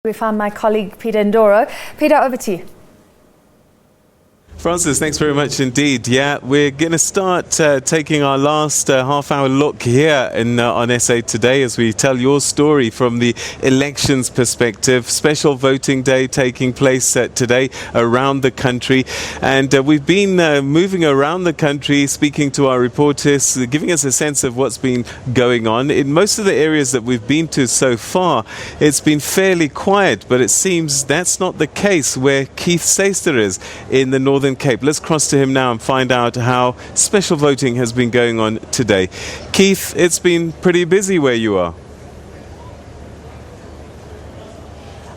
We found my colleague Peter Ndoro. Peter, over to you. Francis, thanks very much indeed. Yeah, we're going to start taking our last half-hour look here on SA Today as we tell your story from the elections perspective. Special voting day taking place today around the country. And we've been moving around the country, speaking to our reporters, giving us a sense of what's been going on. In most of the areas that we've been to so far, it's been fairly quiet, but it seems that's not the case where Keith Sayster is in the Northern Cape. Let's cross to him now and find out how special voting has been going on today. Keith, it's been pretty busy where you are.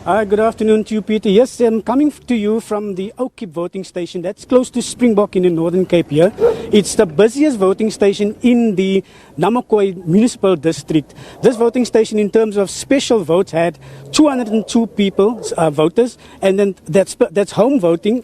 Good afternoon to you, Peter. Yes, I'm coming to you from the Okiep voting station. That's close to Springbok in the Northern Cape here. It's the busiest voting station in the Nama Khoi Municipal District. This voting station, in terms of special votes, had 202 people, voters, and then that's home voting,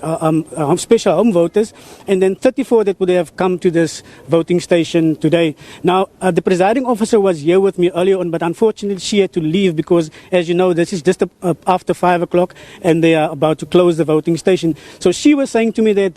special home voters, and then 34 that would have come to this voting station today. Now, the presiding officer was here with me earlier on, but unfortunately she had to leave because, as you know, this is just after 5 o'clock and they are about to close the voting station. So she was saying to me that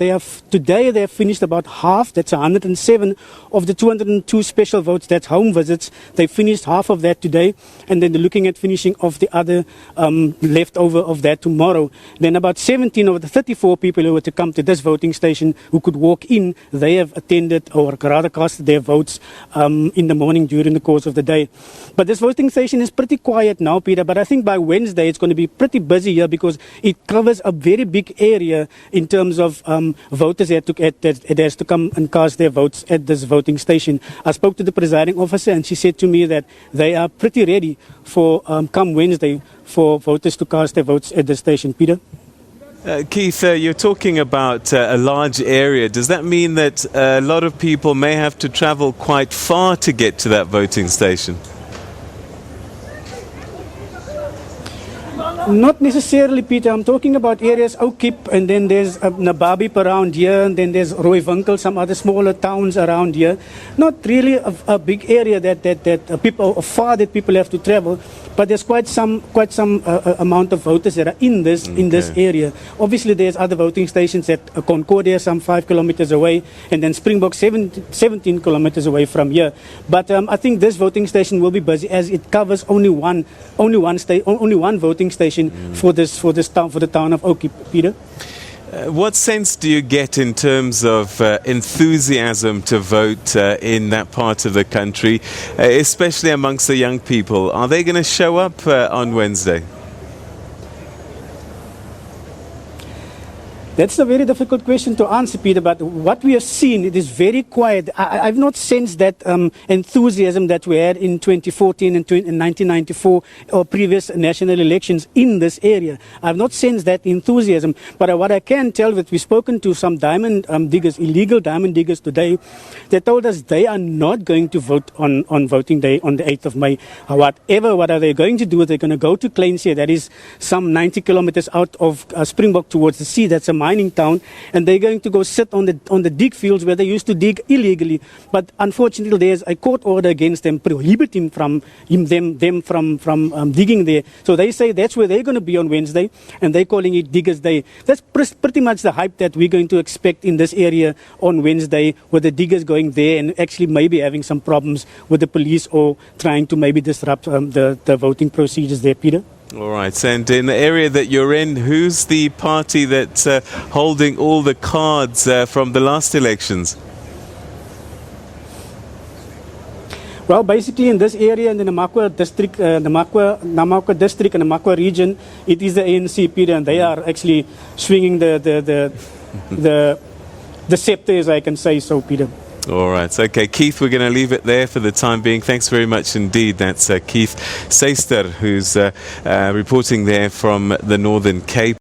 today they have finished about half, that's 107 of the 202 special votes, that's home visits. They finished half of that today, and then they're looking at finishing off the other leftover of that tomorrow. Then about 17 of the 34 people who were to come to this voting station who could walk in, they have attended or rather cast their votes in the morning during the course of the day. But this voting station is pretty quiet now, Peter, but I think by Wednesday it's going to be pretty busy here because it covers a very big area in terms of voters that has to come and cast their votes at this voting station. I spoke to the presiding officer and she said to me that they are pretty ready for come Wednesday for voters to cast their votes at the station. Peter? Keith, you're talking about a large area. Does that mean that a lot of people may have to travel quite far to get to that voting station? Not necessarily, Peter. I'm talking about areas Okiep, and then there's Nababib around here, and then there's Rooiwinkel, some other smaller towns around here. Not really a big area that people far that people have to travel, but there's quite some amount of voters that are in this area. Obviously, there's other voting stations at Concordia, some 5 kilometers away, and then Springbok 17 kilometers away from here. But I think this voting station will be busy as it covers only one voting station for the town of Okiep. Peter? What sense do you get in terms of enthusiasm to vote in that part of the country, especially amongst the young people? Are they going to show up on Wednesday? That's a very difficult question to answer, Peter, but what we have seen, it is very quiet. I've not sensed that enthusiasm that we had in 2014 and 1994 or previous national elections in this area. I've not sensed that enthusiasm, but what I can tell that we've spoken to some diamond diggers, illegal diamond diggers today, they told us they are not going to vote on voting day on the 8th of May. What are they going to do? They're going to go to Kleinse, that is some 90 kilometers out of Springbok towards the sea. That's a mining town, and they're going to go sit on the dig fields where they used to dig illegally. But unfortunately, there's a court order against them prohibiting them from digging there. So they say that's where they're going to be on Wednesday, and they're calling it Diggers' Day. That's pretty much the hype that we're going to expect in this area on Wednesday, with the diggers going there and actually maybe having some problems with the police or trying to maybe disrupt the voting procedures there, Peter. All right, and in the area that you're in, who's the party that's holding all the cards from the last elections? Well, basically in this area, in the Nama Khoi district, Nama Khoi district and the Nama Khoi region, it is the ANC, Peter, and they are actually swinging the scepter, as I can say so, Peter. All right. Okay, Keith, we're going to leave it there for the time being. Thanks very much indeed. That's Keith Sayster, who's reporting there from the Northern Cape.